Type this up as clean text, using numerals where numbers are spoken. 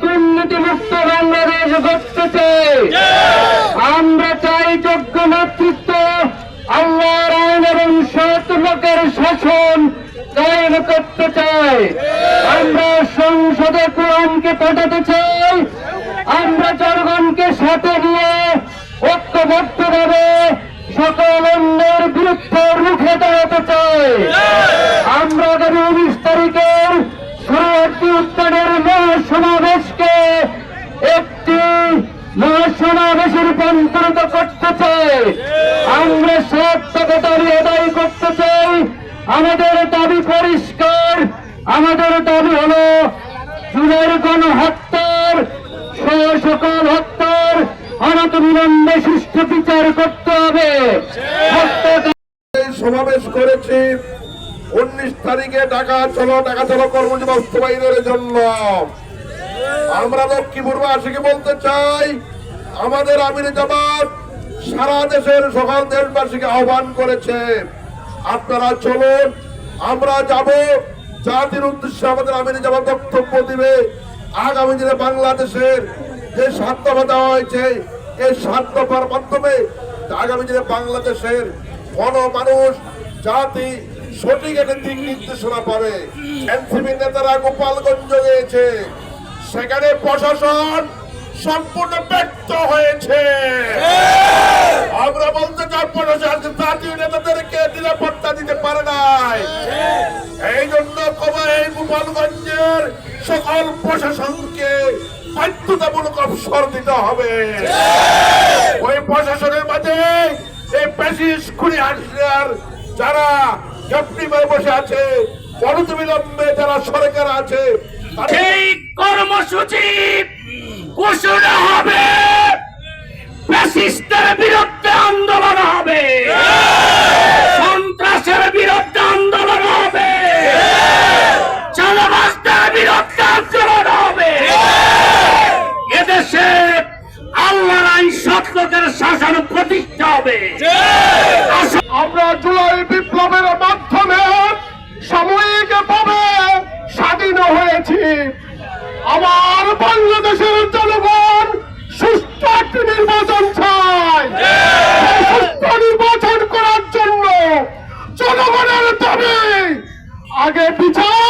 দুর্নীতিমুক্ত বাংলাদেশ গড়তে চাই। আমরা চাই যোগ্য নেতৃত্ব, আল্লাহর আইন এবং সৎ লোকের শাসন কায়েম করতে চাই। আমরা সংসদে কোরআনকে পাঠাতে চাই। আমরা জনগণকে সাথে নিয়ে ঐক্যবদ্ধভাবে সকল অন্যের বিরুদ্ধে রুখে দাঁড়াতে চাই। আমরা আগামী 19 তারিখের শরণার্থী উত্থানের মহাসমাবেশকে একটি মহাসমাবেশে রূপান্তরিত করতে চাই। আমরা 7 দফা দাবি আদায় করতে চাই। আমাদের দাবি পরিষ্কার। আমাদের দাবি হলো জুলাইয়ের গণহত্যার সকল হত্যার অনতিবিলম্বে সুষ্ঠু বিচার করতে হবে। সমাবেশ করেছি 19 তারিখে ঢাকা চলো কর্মসূচি বাস্তবায়নের জন্য। আমরা লক্ষ্মীপুরবাসীকে বলতে চাই, আমাদের আমির জামাত সারা দেশের সকল দেশবাসীকে আহ্বান করেছে, আপনারা চলুন, আমরা যাব। জাতির উদ্দেশ্যে আমাদের আমির জামাত বক্তব্য দিবে। আগামী দিনে বাংলাদেশের যে 7 দফা দেওয়া হয়েছে, এই 7 দফার মাধ্যমে আগামী দিনে বাংলাদেশের মানুষ জাতি সঠিক একটা দিক নির্দেশনা পাবে। এনসিপি নেতারা গোপালগঞ্জ গিয়েছে, সেখানে প্রশাসন সম্পূর্ণ ব্যর্থ হয়েছে। আমরা বলতে চাই, প্রশাসন জাতীয় নেতাদেরকে নিরাপত্তা দিতে পারে নাই। এই জন্য এই গোপালগঞ্জের সকল প্রশাসনকে বাধ্যতামূলক অবসর দিতে হবে। ওই প্রশাসনের মাঝে এই ফ্যাসিস্ট খুনি হাসিনার যারা ক্যাপ্টি মেরে বসে আছে, অনতিবিলম্বে যারা সরকার আছে, এই কর্মসূচি ঘোষণা হবে। ফ্যাসিস্টের বিরুদ্ধে আন্দোলন হবে, সন্ত্রাসের বিরুদ্ধে আন্দোলন হবে, চাঁদাবাজদের বিরুদ্ধে আন্দোলন হবে। এদেশে আল্লাহর আইন সৎ লোকের শাসন প্রতিষ্ঠা হবে। আমরা জুলাই বিপ্লবের মাধ্যমে সাময়িকভাবে স্বাধীন হয়েছি। আমার বাংলাদেশের জনগণ সুস্থ একটি নির্বাচন চায়। সুস্থ নির্বাচন করার জন্য জনগণের দাবি আগে বিচার